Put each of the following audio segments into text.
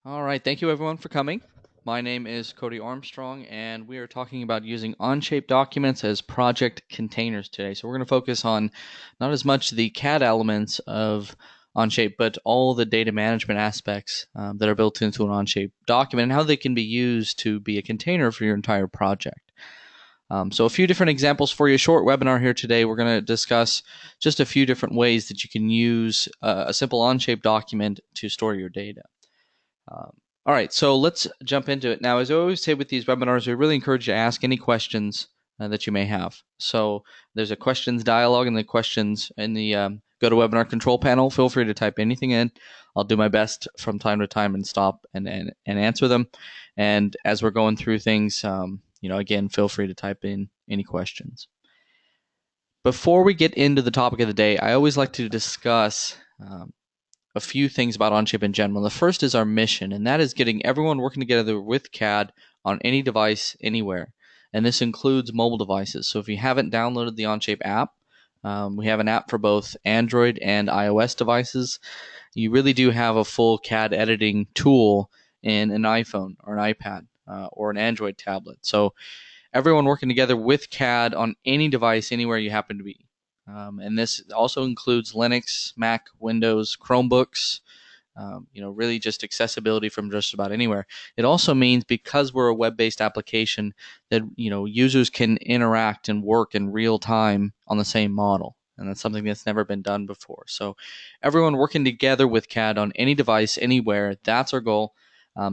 All right, thank you everyone for coming. My name is Cody Armstrong, and we are talking about using Onshape documents as project containers today. So we're going to focus on not as much the CAD elements of Onshape, but all the data management aspects that are built into an Onshape document and how they can be used to be a container for your entire project. So a few different examples for you. Short webinar here today. We're going to discuss just a few different ways that you can use a simple Onshape document to store your data. All right, so let's jump into it. Now, as I always say with these webinars, we really encourage you to ask any questions that you may have. So there's a questions dialog and the questions in the GoToWebinar control panel. Feel free to type anything in. I'll do my best from time to time and stop and answer them. And as we're going through things, again, feel free to type in any questions. Before we get into the topic of the day, I always like to discuss a few things about Onshape in general. The first is our mission, and that is getting everyone working together with CAD on any device, anywhere. And this includes mobile devices. So if you haven't downloaded the Onshape app, we have an app for both Android and iOS devices. You really do have a full CAD editing tool in an iPhone or an iPad or an Android tablet. So everyone working together with CAD on any device, anywhere you happen to be. And this also includes Linux, Mac, Windows, Chromebooks, really just accessibility from just about anywhere. It also means because we're a web-based application that, users can interact and work in real time on the same model. And that's something that's never been done before. So everyone working together with CAD on any device, anywhere, that's our goal.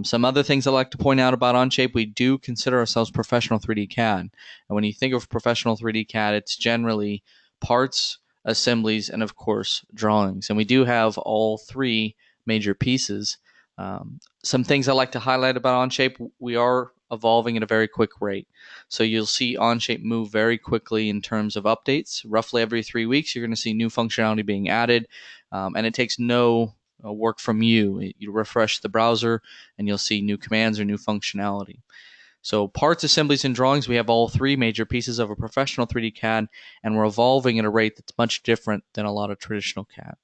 Some other things I'd like to point out about Onshape, we do consider ourselves professional 3D CAD. And when you think of professional 3D CAD, it's generally parts, assemblies, and of course drawings. And we do have all three major pieces. Some things I like to highlight about Onshape, we are evolving at a very quick rate. So you'll see Onshape move very quickly in terms of updates. Roughly every 3 weeks, you're going to see new functionality being added, and it takes no work from you. You refresh the browser, and you'll see new commands or new functionality. So parts, assemblies, and drawings, we have all three major pieces of a professional 3D CAD, and we're evolving at a rate that's much different than a lot of traditional CAD.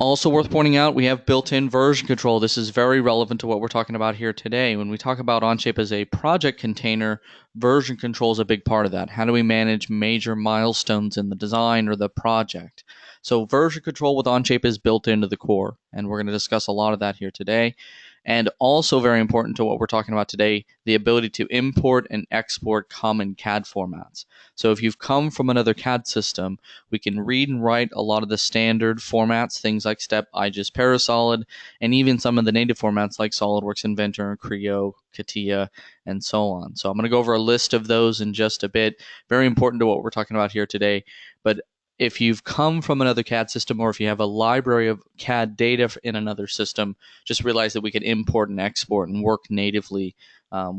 Also worth pointing out, we have built-in version control. This is very relevant to what we're talking about here today. When we talk about Onshape as a project container, version control is a big part of that. How do we manage major milestones in the design or the project? So version control with Onshape is built into the core, and we're going to discuss a lot of that here today. And also very important to what we're talking about today, the ability to import and export common CAD formats. So if you've come from another CAD system, we can read and write a lot of the standard formats, things like Step, IGES, Parasolid, and even some of the native formats like SolidWorks Inventor, Creo, CATIA, and so on. So I'm going to go over a list of those in just a bit. Very important to what we're talking about here today. But if you've come from another CAD system or if you have a library of CAD data in another system, just realize that we can import and export and work natively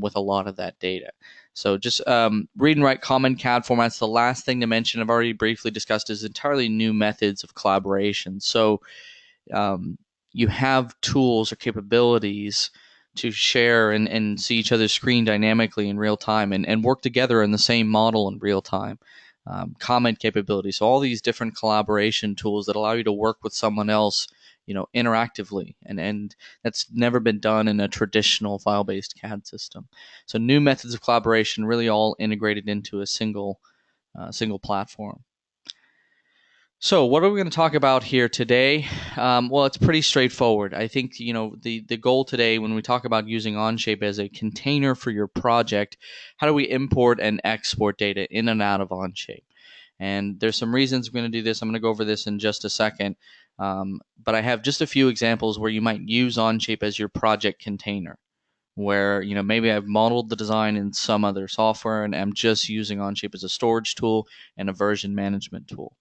with a lot of that data. So just read and write common CAD formats. The last thing to mention, I've already briefly discussed, is entirely new methods of collaboration. So you have tools or capabilities to share and see each other's screen dynamically in real time and work together in the same model in real time. Comment capabilities, so all these different collaboration tools that allow you to work with someone else, interactively, and that's never been done in a traditional file-based CAD system. So new methods of collaboration really all integrated into a single platform. So what are we going to talk about here today? Well, it's pretty straightforward. I think, the goal today when we talk about using Onshape as a container for your project, how do we import and export data in and out of Onshape? And there's some reasons we're going to do this. I'm going to go over this in just a second. But I have just a few examples where you might use Onshape as your project container, where maybe I've modeled the design in some other software and I'm just using Onshape as a storage tool and a version management tool.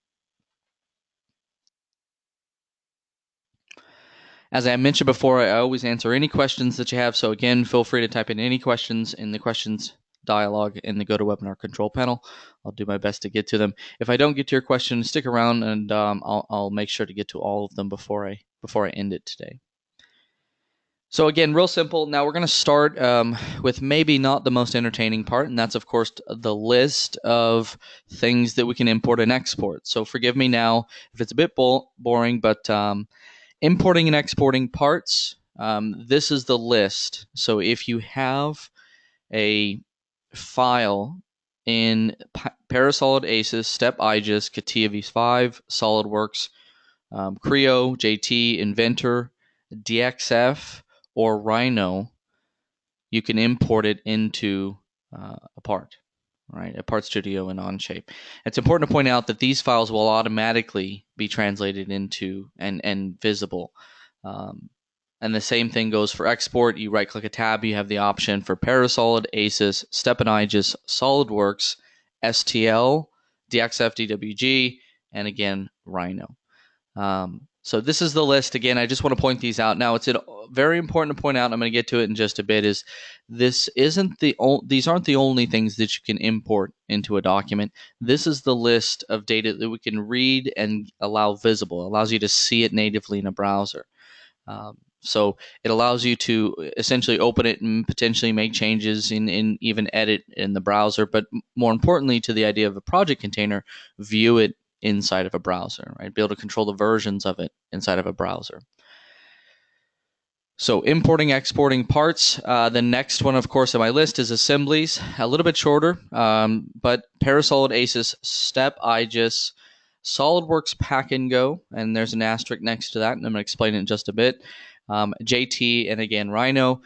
As I mentioned before, I always answer any questions that you have. So again, feel free to type in any questions in the questions dialog in the GoToWebinar control panel. I'll do my best to get to them. If I don't get to your question, stick around and I'll make sure to get to all of them before I end it today. So again, real simple. Now we're going to start with maybe not the most entertaining part, and that's of course the list of things that we can import and export. So forgive me now if it's a bit boring, but importing and exporting parts, this is the list. So if you have a file in Parasolid, ACES, Step IGES, CATIA V5, SolidWorks, Creo, JT, Inventor, Dxf, or Rhino, you can import it into a part, right? A part studio in Onshape. It's important to point out that these files will automatically be translated into and visible. And the same thing goes for export. You right-click a tab, you have the option for Parasolid, ACES, Step and IGES, SolidWorks, STL, Dxf DWG, and again, Rhino. So this is the list. Again, I just want to point these out. Now, it's very important to point out, I'm going to get to it in just a bit, is these aren't the only things that you can import into a document. This is the list of data that we can read and allow visible. It allows you to see it natively in a browser. So it allows you to essentially open it and potentially make changes in even edit in the browser, but more importantly to the idea of a project container, view it inside of a browser, right? Be able to control the versions of it inside of a browser. So importing, exporting parts. The next one, of course, on my list is assemblies. A little bit shorter, but Parasolid, ACES, Step, IGES, SolidWorks Pack and Go, and there's an asterisk next to that, and I'm going to explain it in just a bit. JT, and again, Rhino.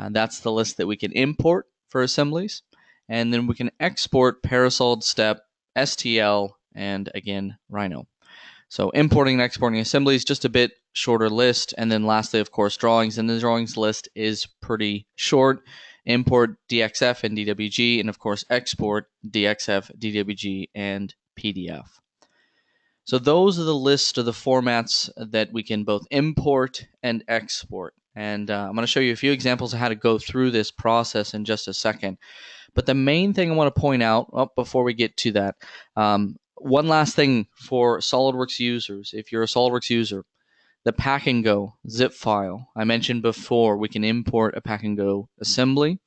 That's the list that we can import for assemblies. And then we can export Parasolid, Step, STL, and again, Rhino. So importing and exporting assemblies, just a bit shorter list. And then lastly, of course, drawings. And the drawings list is pretty short. Import Dxf and DWG, and of course, export Dxf, DWG, and PDF. So those are the list of the formats that we can both import and export. And I'm going to show you a few examples of how to go through this process in just a second. But the main thing I want to point out, before we get to that, one last thing for SolidWorks users. If you're a SolidWorks user, the Pack and Go zip file. I mentioned before we can import a Pack and Go assembly.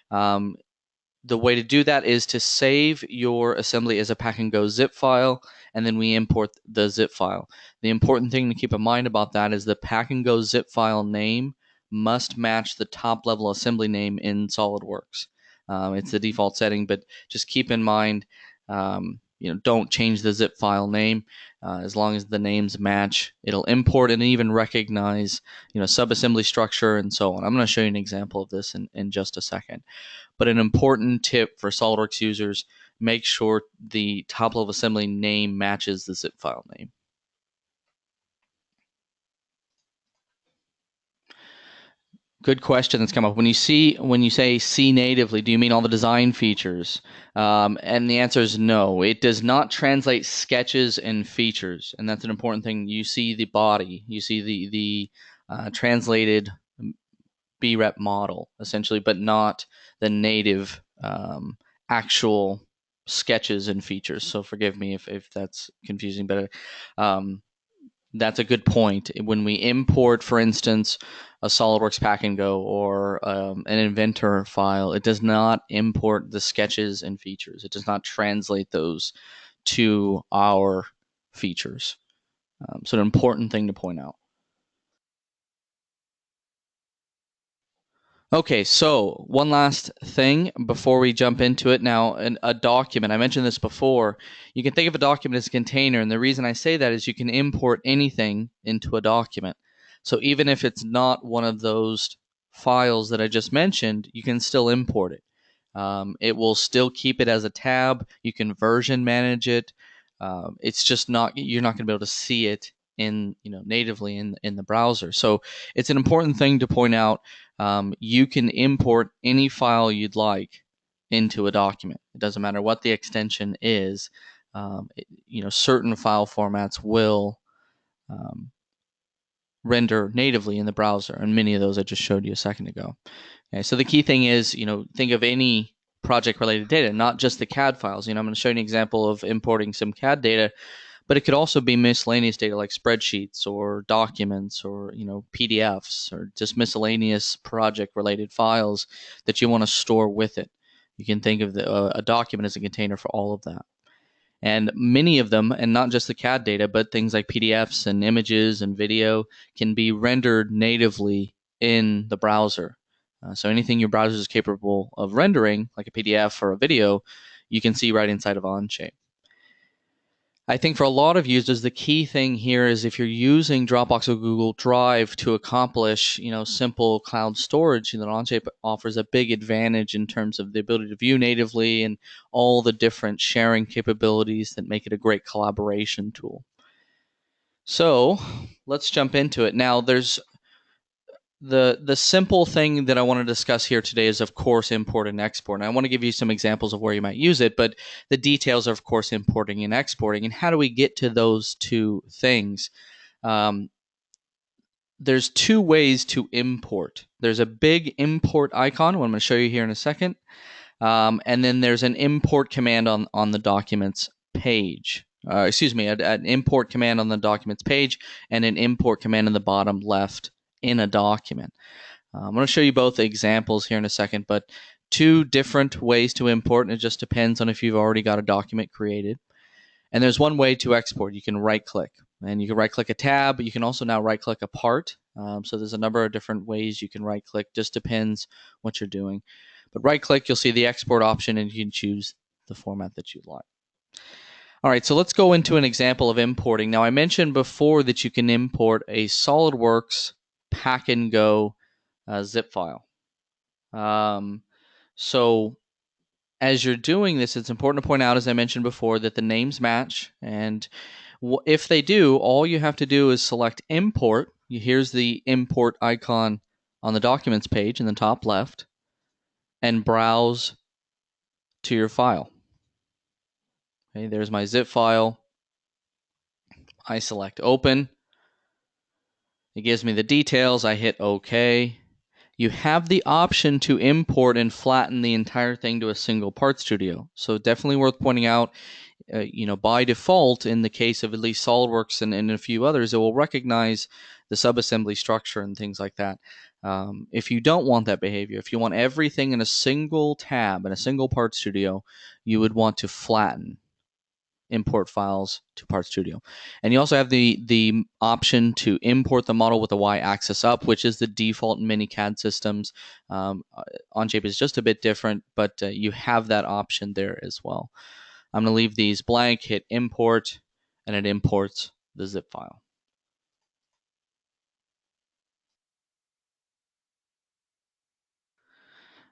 The way to do that is to save your assembly as a Pack and Go zip file, and then we import the zip file. The important thing to keep in mind about that is the Pack and Go zip file name must match the top level assembly name in SolidWorks. It's the default setting, but just keep in mind, don't change the zip file name. As long as the names match, it'll import and even recognize, subassembly structure and so on. I'm going to show you an example of this in just a second. But an important tip for SolidWorks users, make sure the top level assembly name matches the zip file name. Good question that's come up. When you say see natively, do you mean all the design features? And the answer is no. It does not translate sketches and features, and that's an important thing. You see the body, you see the translated BREP model essentially, but not the native actual sketches and features. So forgive me if that's confusing, but that's a good point. When we import, for instance, a SolidWorks Pack and Go or an Inventor file, it does not import the sketches and features. It does not translate those to our features. So an important thing to point out. Okay, so one last thing before we jump into it. Now, a document, I mentioned this before, you can think of a document as a container, and the reason I say that is you can import anything into a document. So even if it's not one of those files that I just mentioned, you can still import it. It will still keep it as a tab. You can version manage it. It's just you're not going to be able to see it natively in the browser. So it's an important thing to point out. You can import any file you'd like into a document. It doesn't matter what the extension is. Certain file formats will render natively in the browser, and many of those I just showed you a second ago. Okay, so the key thing is, think of any project-related data, not just the CAD files. I'm going to show you an example of importing some CAD data, But it could also be miscellaneous data like spreadsheets or documents or PDFs or just miscellaneous project-related files that you want to store with it. You can think of a document as a container for all of that. And many of them, and not just the CAD data, but things like PDFs and images and video, can be rendered natively in the browser. So anything your browser is capable of rendering, like a PDF or a video, you can see right inside of Onshape. I think for a lot of users, the key thing here is if you're using Dropbox or Google Drive to accomplish, simple cloud storage, Onshape offers a big advantage in terms of the ability to view natively and all the different sharing capabilities that make it a great collaboration tool. So let's jump into it. Now, there's the simple thing that I want to discuss here today is, of course, import and export. And I want to give you some examples of where you might use it, but the details are, of course, importing and exporting. And how do we get to those two things? There's two ways to import. There's a big import icon, what I'm going to show you here in a second. And then there's an import command on the documents page. An import command on the documents page and an import command in the bottom left in a document. I'm going to show you both examples here in a second, but two different ways to import, and it just depends on if you've already got a document created. And there's one way to export. You can right-click, and you can right-click a tab. You can also now right-click a part. So there's a number of different ways you can right-click. Just depends what you're doing. But right-click, you'll see the export option, and you can choose the format that you'd like. All right, so let's go into an example of importing. Now, I mentioned before that you can import a SolidWorks pack and go zip file. So as you're doing this, it's important to point out, as I mentioned before, that the names match. And if they do, all you have to do is select import. Here's the import icon on the documents page in the top left, and browse to your file. Okay, there's my zip file. I select open. It gives me the details. I hit OK. You have the option to import and flatten the entire thing to a single part studio. So definitely worth pointing out, by default, in the case of at least SolidWorks and a few others, it will recognize the subassembly structure and things like that. If you don't want that behavior, if you want everything in a single tab, in a single part studio, you would want to flatten import files to Part Studio. And you also have the option to import the model with the y-axis up, which is the default in many CAD systems. Onshape is just a bit different, but you have that option there as well. I'm going to leave these blank, hit import, and it imports the zip file.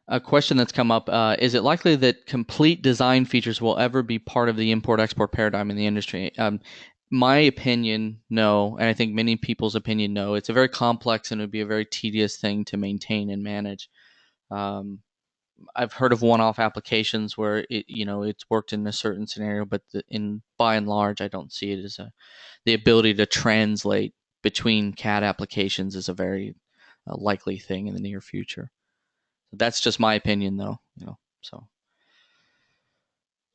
A question that's come up, is it likely that complete design features will ever be part of the import-export paradigm in the industry? My opinion, no, and I think many people's opinion, no. It's a very complex and it would be a very tedious thing to maintain and manage. I've heard of one-off applications where it's worked in a certain scenario, but by and large, I don't see it as the ability to translate between CAD applications is a very likely thing in the near future. That's just my opinion, though. So.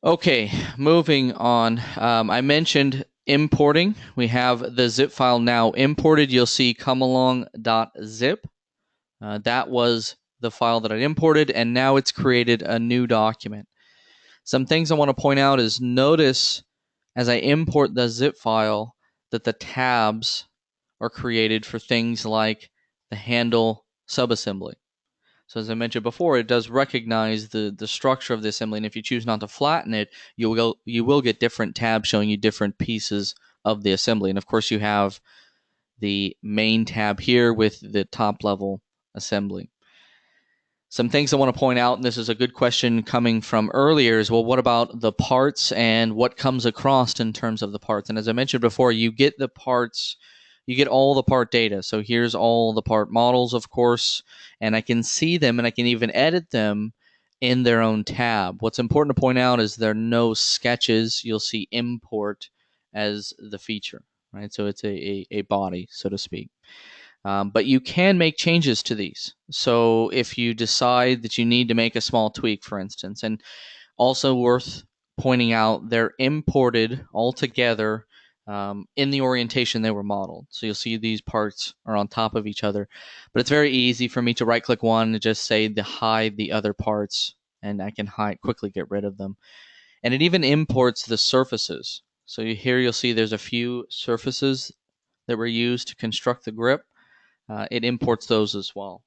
Okay, moving on. I mentioned importing. We have the zip file now imported. You'll see comealong.zip. That was the file that I imported, and now it's created a new document. Some things I want to point out is notice as I import the zip file that the tabs are created for things like the handle subassembly. So as I mentioned before, it does recognize the structure of the assembly, and if you choose not to flatten it, you will get different tabs showing you different pieces of the assembly. And of course, you have the main tab here with the top level assembly. Some things I want to point out, and this is a good question coming from earlier, is, well, what about the parts and what comes across in terms of the parts? And as I mentioned before, you get the parts, you get all the part data. So here's all the part models, of course, and I can see them and I can even edit them in their own tab. What's important to point out is there are no sketches. You'll see import as the feature, right? So it's a body, so to speak. But you can make changes to these. So if you decide that you need to make a small tweak, for instance, and also worth pointing out, they're imported all together. in the orientation they were modeled. So you'll see these parts are on top of each other, but it's very easy for me to right click one and just say to hide the other parts, and I can quickly get rid of them. And it even imports the surfaces. So here you'll see there's a few surfaces that were used to construct the grip. It imports those as well.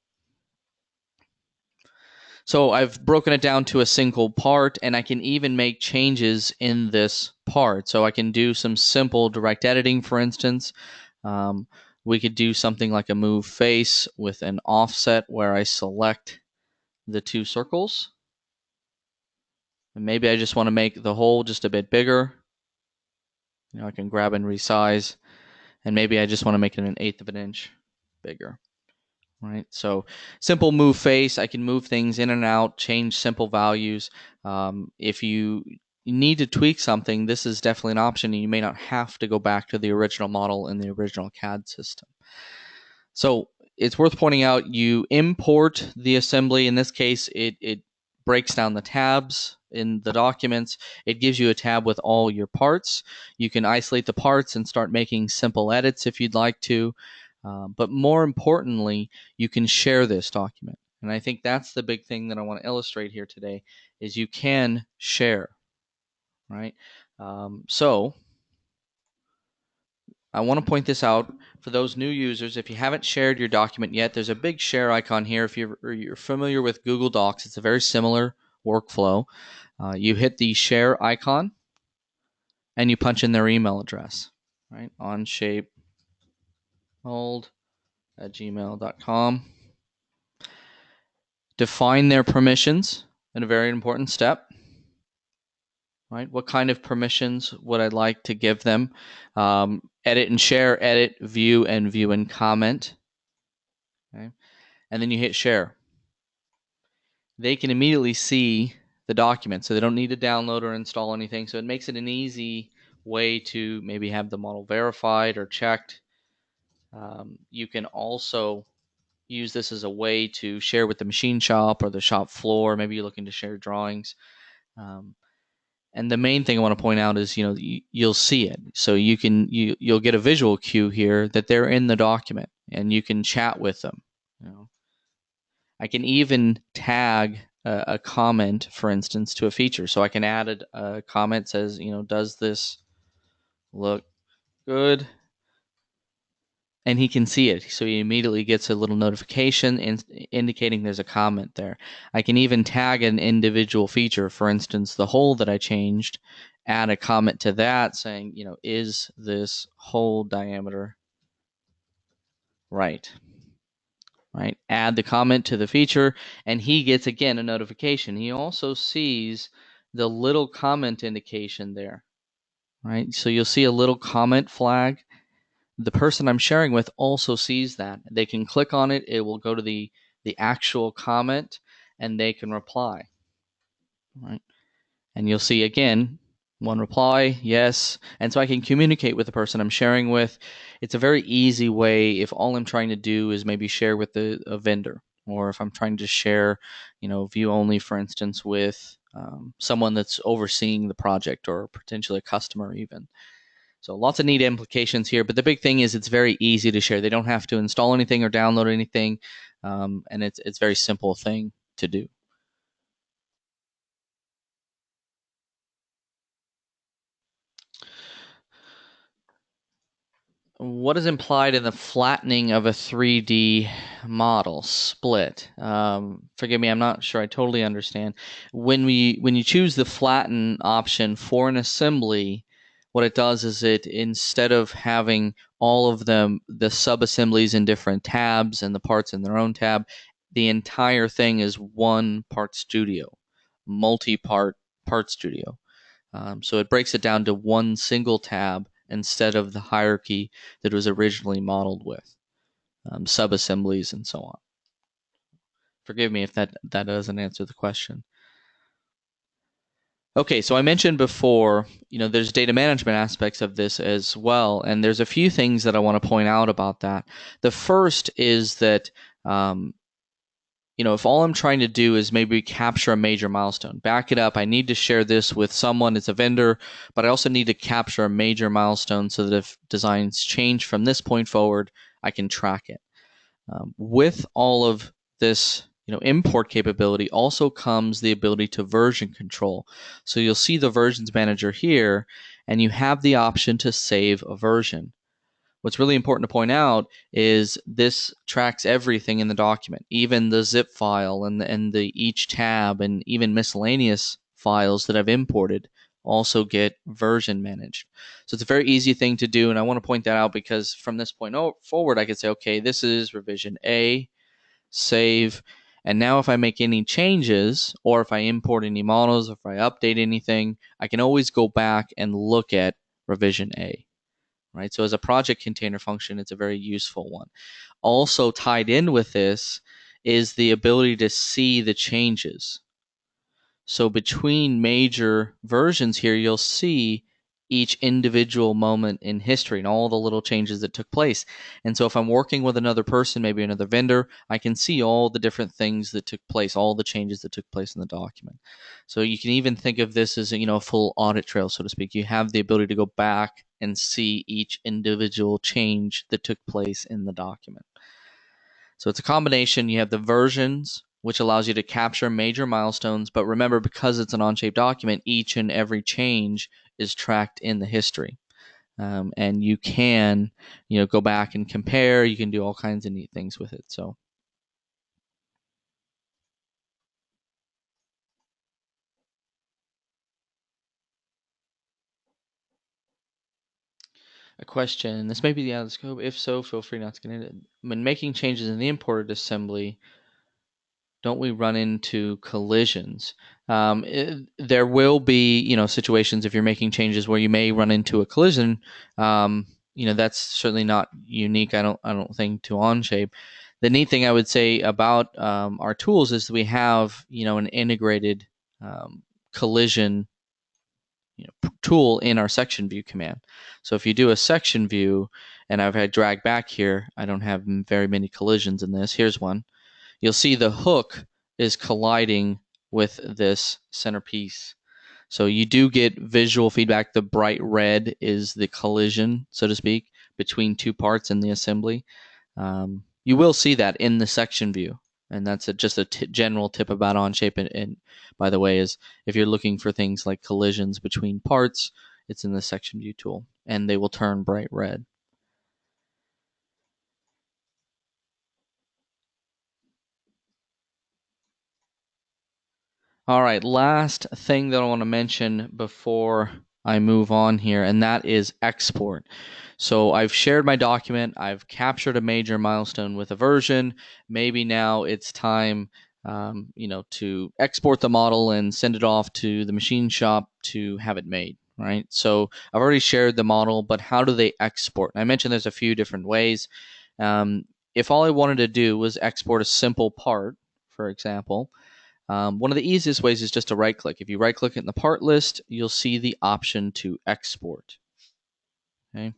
So I've broken it down to a single part, and I can even make changes in this part. So I can do some simple direct editing, for instance. We could do something like a move face with an offset where I select the two circles. And maybe I just want to make the hole just a bit bigger. I can grab and resize. And maybe I just want to make it 1/8 of an inch bigger. Right, so simple move face. I can move things in and out, change simple values. If you need to tweak something, this is definitely an option, and you may not have to go back to the original model in the original CAD system. So it's worth pointing out, you import the assembly. In this case, it breaks down the tabs in the documents. It gives you a tab with all your parts. You can isolate the parts and start making simple edits if you'd like to. But more importantly, you can share this document. And I think that's the big thing that I want to illustrate here today, is you can share, right? So I want to point this out for those new users. If you haven't shared your document yet, there's a big share icon here. If you're familiar with Google Docs, it's a very similar workflow. You hit the share icon, and you punch in their email address, right? onshapemold@gmail.com. Define their permissions, and a very important step. Right? What kind of permissions would I like to give them? Edit and share, edit, view, and comment. Okay? And then you hit share. They can immediately see the document, so they don't need to download or install anything. So it makes it an easy way to maybe have the model verified or checked. You can also use this as a way to share with the machine shop or the shop floor. Maybe you're looking to share drawings. And the main thing I want to point out is, you'll see it. So you'll get a visual cue here that they're in the document, and you can chat with them. I can even tag a comment, for instance, to a feature. So I can add a comment that says, does this look good? And he can see it. So he immediately gets a little notification indicating there's a comment there. I can even tag an individual feature, for instance, the hole that I changed, add a comment to that saying, is this hole diameter right? Right? Add the comment to the feature, and he gets, again, a notification. He also sees the little comment indication there. Right? So you'll see a little comment flag. The person I'm sharing with also sees that. They can click on it. It will go to the actual comment, and they can reply. Right? And you'll see, again, one reply, yes. And so I can communicate with the person I'm sharing with. It's a very easy way if all I'm trying to do is maybe share with a vendor, or if I'm trying to share, view only, for instance, with someone that's overseeing the project, or potentially a customer even. So lots of neat implications here, but the big thing is it's very easy to share. They don't have to install anything or download anything, and it's a very simple thing to do. What is implied in the flattening of a 3D model split? Forgive me, I'm not sure I totally understand. When you choose the flatten option for an assembly, what it does is instead of having all of the sub-assemblies in different tabs and the parts in their own tab, the entire thing is one part studio, multi-part part studio. So it breaks it down to one single tab instead of the hierarchy that was originally modeled with, sub-assemblies and so on. Forgive me if that doesn't answer the question. Okay, so I mentioned before, there's data management aspects of this as well, and there's a few things that I want to point out about that. The first is that if all I'm trying to do is maybe capture a major milestone, back it up, I need to share this with someone as a vendor, but I also need to capture a major milestone so that if designs change from this point forward, I can track it. With all of this, import capability also comes the ability to version control. So you'll see the versions manager here, and you have the option to save a version. What's really important to point out is this tracks everything in the document, even the zip file and the each tab and even miscellaneous files that I've imported also get version managed. So it's a very easy thing to do, and I want to point that out because from this point forward, I could say, okay, this is revision A, save, and now if I make any changes or if I import any models, if I update anything, I can always go back and look at revision A. Right? So as a project container function, it's a very useful one. Also tied in with this is the ability to see the changes. So between major versions here, you'll see each individual moment in history and all the little changes that took place. And so if I'm working with another person, maybe another vendor, I can see all the different things that took place, all the changes that took place in the document. So you can even think of this as a full audit trail, so to speak. You have the ability to go back and see each individual change that took place in the document. So it's a combination. You have the versions, which allows you to capture major milestones. But remember, because it's an Onshape document, each and every change is tracked in the history. And you can, go back and compare. You can do all kinds of neat things with it. So a question, this may be out of the scope. If so, feel free not to get into it. When making changes in the imported assembly, don't we run into collisions? There will be, situations if you're making changes where you may run into a collision. That's certainly not unique. I don't think to Onshape. The neat thing I would say about our tools is that we have, an integrated collision tool in our section view command. So if you do a section view, and I've had drag back here, I don't have very many collisions in this. Here's one. You'll see the hook is colliding with this centerpiece. So you do get visual feedback. The bright red is the collision, so to speak, between two parts in the assembly. You will see that in the section view. And that's just a general tip about Onshape. And by the way, is if you're looking for things like collisions between parts, it's in the section view tool, and they will turn bright red. All right, last thing that I want to mention before I move on here, and that is export. So I've shared my document, I've captured a major milestone with a version. Maybe now it's time, to export the model and send it off to the machine shop to have it made, right? So I've already shared the model, but how do they export? And I mentioned there's a few different ways. If all I wanted to do was export a simple part, for example, one of the easiest ways is just to right click. If you right click in the part list, you'll see the option to export. Okay.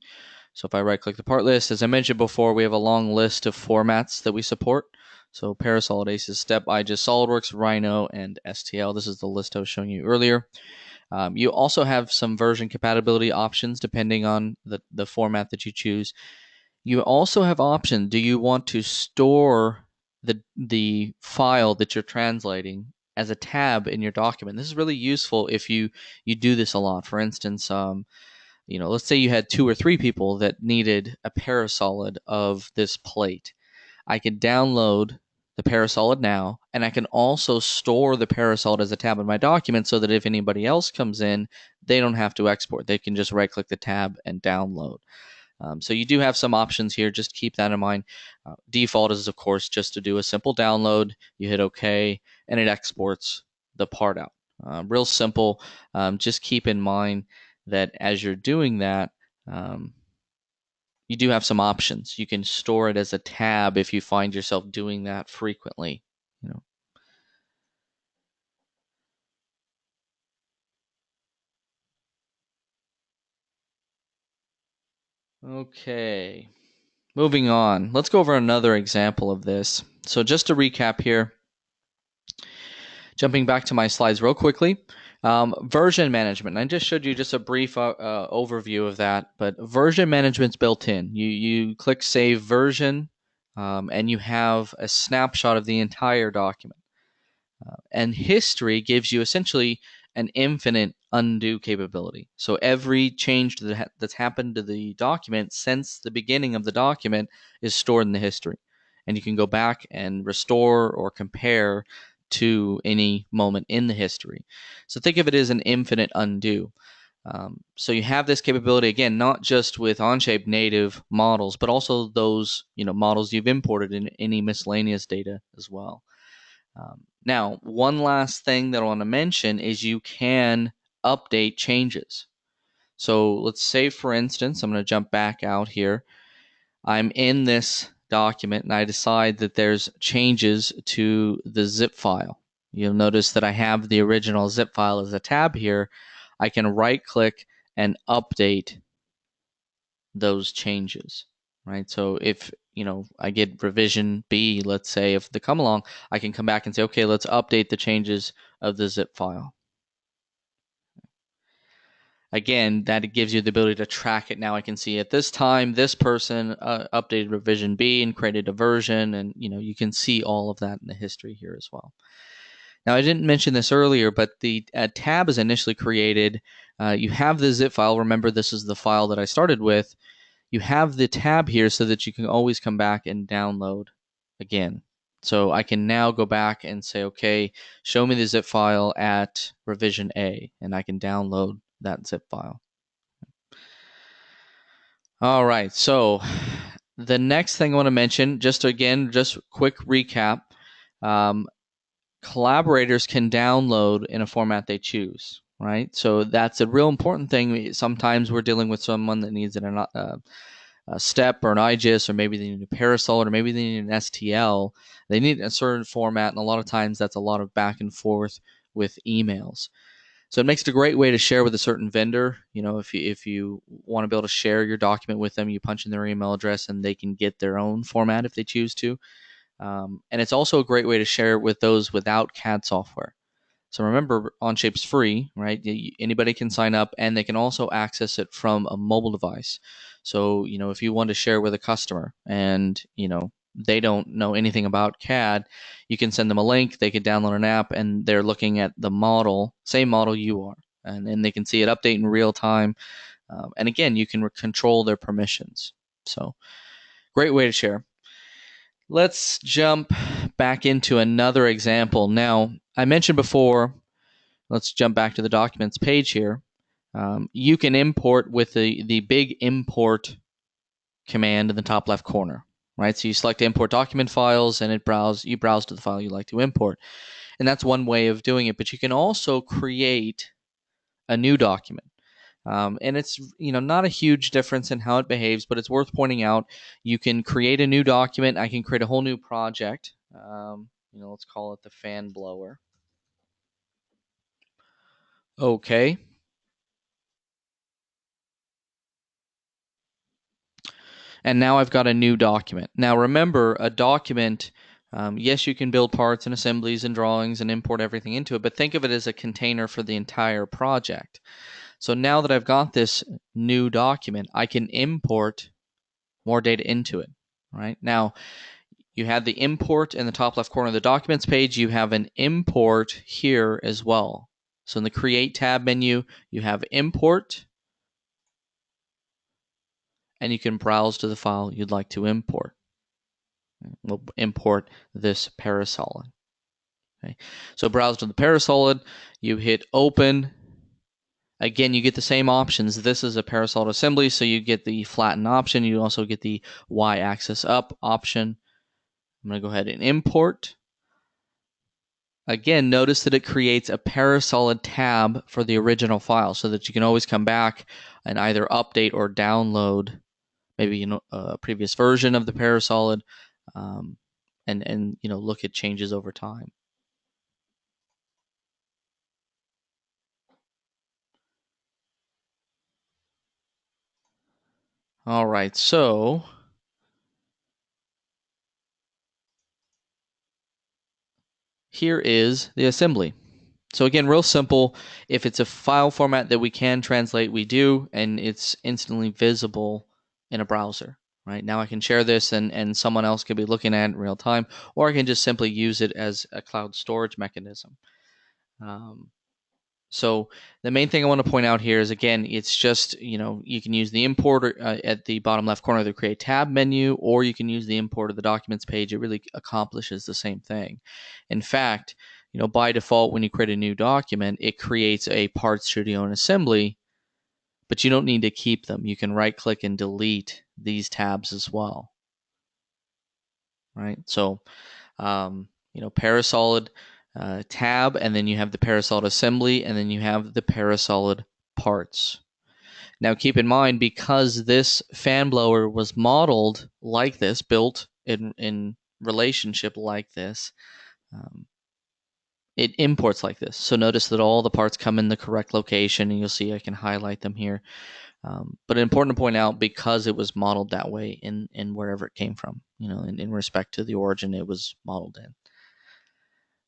So if I right click the part list, as I mentioned before, we have a long list of formats that we support. So Parasolid, Aces, Step, IGES, SolidWorks, Rhino, and STL. This is the list I was showing you earlier. You also have some version compatibility options depending on the format that you choose. You also have options. Do you want to store the file that you're translating as a tab in your document? This is really useful if you do this a lot. For instance, let's say you had 2 or 3 people that needed a Parasolid of this plate. I could download the Parasolid now, and I can also store the Parasolid as a tab in my document so that if anybody else comes in, they don't have to export. They can just right-click the tab and download. So you do have some options here. Just keep that in mind. Default is, of course, just to do a simple download. You hit OK, and it exports the part out. Real simple. Just keep in mind that as you're doing that, you do have some options. You can store it as a tab if you find yourself doing that frequently. Okay. Moving on, let's go over another example of this. So just to recap here, Jumping back to my slides real quickly, version management. I just showed you just a brief overview of that, but version management's built in. You click Save Version, and you have a snapshot of the entire document. And history gives you essentially an infinite undo capability. So every change that's happened to the document since the beginning of the document is stored in the history. And you can go back and restore or compare to any moment in the history. So think of it as an infinite undo. So you have this capability, again, not just with Onshape native models, but also those models you've imported in any miscellaneous data as well. Now, one last thing that I want to mention is you can update changes. So let's say, for instance, I'm going to jump back out here. I'm in this document and I decide that there's changes to the zip file. You'll notice that I have the original zip file as a tab here. I can right click and update those changes, right? So if I get revision B, let's say, if they come along, I can come back and say, okay, let's update the changes of the zip file. Again, that gives you the ability to track it. Now I can see at this time, this person updated revision B and created a version, and you can see all of that in the history here as well. Now, I didn't mention this earlier, but the tab is initially created. You have the zip file. Remember, this is the file that I started with. You have the tab here so that you can always come back and download again. So I can now go back and say, okay, show me the zip file at revision A, and I can download that zip file. All right, so the next thing I want to mention, just quick recap, collaborators can download in a format they choose, right? So that's a real important thing. Sometimes we're dealing with someone that needs a step or an IGIS, or maybe they need a parasol, or maybe they need an STL. They need a certain format, and a lot of times that's a lot of back and forth with emails. So it makes it a great way to share with a certain vendor. If you want to be able to share your document with them, you punch in their email address and they can get their own format if they choose to. And it's also a great way to share with those without CAD software. So remember, Onshape's free, right? Anybody can sign up, and they can also access it from a mobile device. So, if you want to share with a customer and, they don't know anything about CAD, you can send them a link, they could download an app, and they're looking at the model, same model you are, and then they can see it update in real time. And again, you can control their permissions. So, great way to share. Let's jump back into another example. Now, I mentioned before, let's jump back to the documents page here. You can import with the big import command in the top left corner, right? So you select import document files, and you browse to the file you like to import. And that's one way of doing it, but you can also create a new document. And it's not a huge difference in how it behaves, but it's worth pointing out. You can create a new document. I can create a whole new project. Let's call it the fan blower. Okay. And now I've got a new document. Now remember, a document, yes, you can build parts and assemblies and drawings and import everything into it, but think of it as a container for the entire project. So now that I've got this new document, I can import more data into it, right? Now, you have the import in the top left corner of the documents page. You have an import here as well. So in the Create tab menu, you have import, and you can browse to the file you'd like to import. We'll import this parasolid. Okay. So browse to the parasolid, you hit open. Again, you get the same options. This is a parasolid assembly, so you get the flatten option. You also get the y-axis up option. I'm going to go ahead and import. Again, notice that it creates a parasolid tab for the original file so that you can always come back and either update or download maybe a previous version of the parasolid, and look at changes over time. All right, so here is the assembly. So again, real simple. If it's a file format that we can translate, we do, and it's instantly visible in a browser. Right now I can share this and someone else could be looking at it in real time, or I can just simply use it as a cloud storage mechanism. So the main thing I want to point out here is, again, it's just, you can use the import at the bottom left corner of the create tab menu, or you can use the import of the documents page. It really accomplishes the same thing. In fact, by default, when you create a new document, it creates a Part Studio and Assembly, but you don't need to keep them. You can right click and delete these tabs as well. Right? So, Parasolid tab, and then you have the Parasolid assembly, and then you have the Parasolid parts. Now keep in mind, because this fan blower was modeled like this, built in relationship like this, it imports like this. So notice that all the parts come in the correct location, and you'll see I can highlight them here. But important to point out, because it was modeled that way in wherever it came from, in respect to the origin it was modeled in.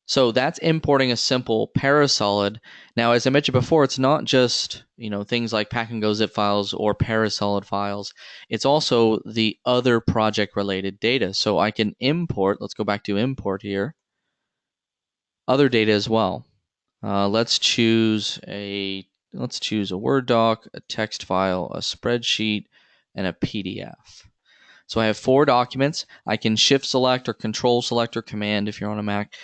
So that's importing a simple Parasolid. Now, as I mentioned before, it's not just things like pack and go zip files or Parasolid files. It's also the other project related data. So I can import. Let's go back to import here. Other data as well. Let's choose a Word doc, a text file, a spreadsheet, and a PDF. So I have 4 documents. I can shift select or control select or command if you're on a Mac.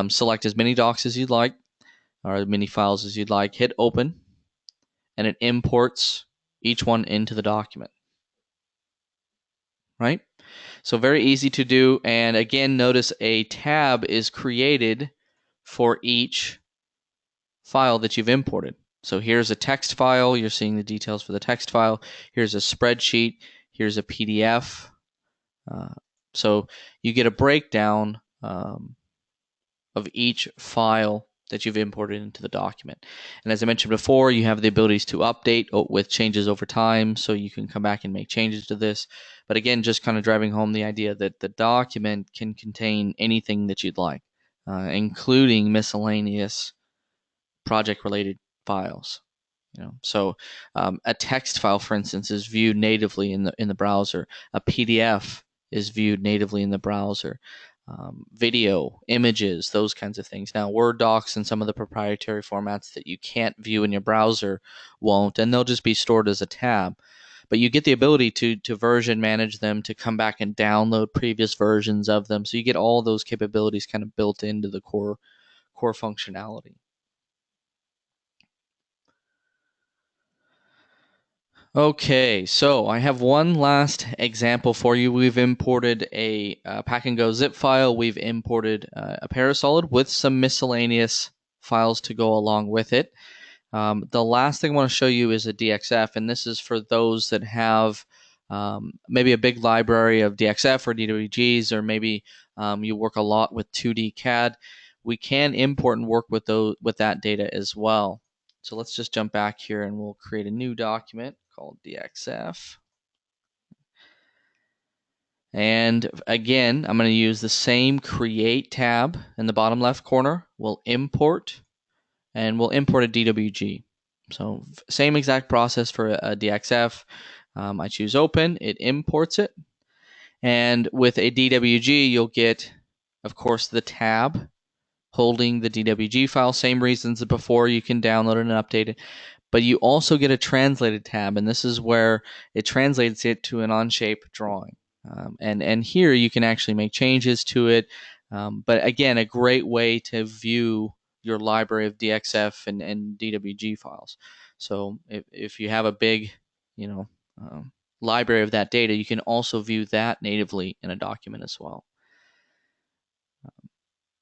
Select as many docs as you'd like, or as many files as you'd like. Hit open, and it imports each one into the document. Right? So very easy to do. And again, notice a tab is created for each file that you've imported. So here's a text file. You're seeing the details for the text file. Here's a spreadsheet. Here's a PDF. So you get a breakdown of each file that you've imported into the document. And as I mentioned before, you have the abilities to update with changes over time, so you can come back and make changes to this. But again, just kind of driving home the idea that the document can contain anything that you'd like, including miscellaneous project-related files. So a text file, for instance, is viewed natively in the browser. A PDF is viewed natively in the browser. Video, images, those kinds of things. Now, Word docs and some of the proprietary formats that you can't view in your browser won't, and they'll just be stored as a tab. But you get the ability to version manage them, to come back and download previous versions of them. So you get all those capabilities kind of built into the core functionality. Okay, so I have one last example for you. We've imported a pack and go zip file. We've imported a Parasolid with some miscellaneous files to go along with it. The last thing I want to show you is a Dxf, and this is for those that have maybe a big library of Dxf or DWGs, or maybe you work a lot with 2D CAD. We can import and work with that data as well. So let's just jump back here and we'll create a new document called Dxf. And again, I'm going to use the same create tab in the bottom left corner. We'll import, and we'll import a DWG. So same exact process for a Dxf. I choose open, it imports it. And with a DWG, you'll get, of course, the tab holding the DWG file. Same reasons as before, you can download it and update it. But you also get a translated tab, and this is where it translates it to an Onshape drawing. And here you can actually make changes to it. But again, a great way to view your library of Dxf and DWG files. So if you have a big, library of that data, you can also view that natively in a document as well.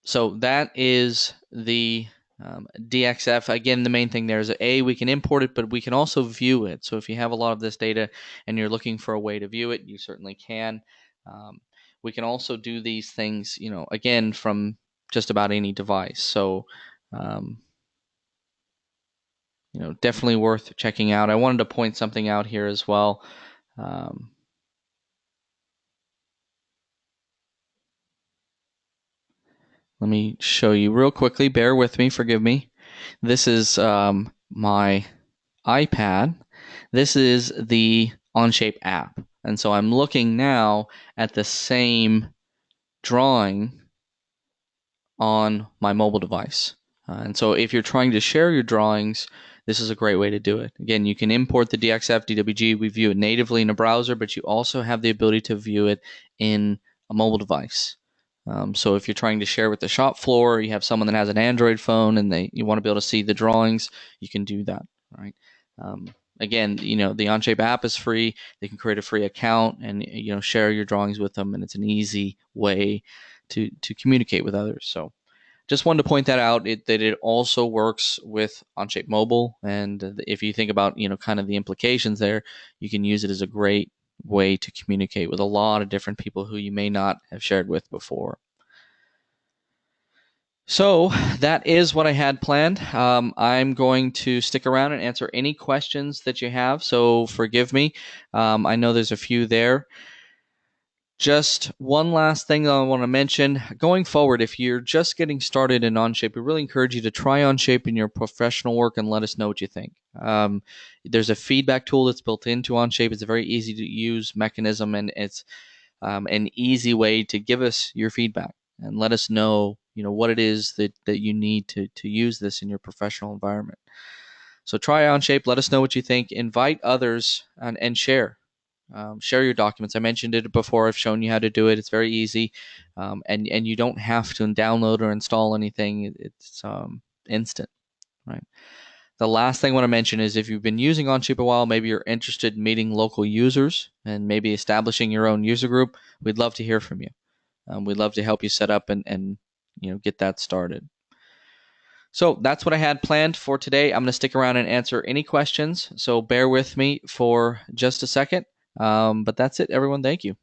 So that is the Dxf. Again, the main thing there is we can import it, but we can also view it. So if you have a lot of this data and you're looking for a way to view it, you certainly can. We can also do these things, again, from just about any device. So, definitely worth checking out. I wanted to point something out here as well. Let me show you real quickly. Bear with me. Forgive me. This is my iPad. This is the Onshape app. And so I'm looking now at the same drawing on my mobile device. And so if you're trying to share your drawings, this is a great way to do it. Again, you can import the Dxf DWG. We view it natively in a browser, but you also have the ability to view it in a mobile device. So if you're trying to share with the shop floor, you have someone that has an Android phone and you want to be able to see the drawings, you can do that. Right? Again, the Onshape app is free. They can create a free account and share your drawings with them, and it's an easy way to communicate with others. So just wanted to point that out, that it also works with Onshape Mobile. And if you think about, kind of the implications there, you can use it as a great way to communicate with a lot of different people who you may not have shared with before. So that is what I had planned. I'm going to stick around and answer any questions that you have. So forgive me. I know there's a few there. Just one last thing I want to mention. Going forward, if you're just getting started in Onshape, we really encourage you to try Onshape in your professional work and let us know what you think. There's a feedback tool that's built into Onshape. It's a very easy to use mechanism, and it's an easy way to give us your feedback and let us know, what it is that you need to use this in your professional environment. So try Onshape. Let us know what you think. Invite others and share. Share your documents. I mentioned it before. I've shown you how to do it. It's very easy, and you don't have to download or install anything. It's instant, right? The last thing I want to mention is if you've been using Onshape a while, maybe you're interested in meeting local users and maybe establishing your own user group. We'd love to hear from you. We'd love to help you set up and get that started. So that's what I had planned for today. I'm going to stick around and answer any questions. So bear with me for just a second. But that's it, everyone. Thank you.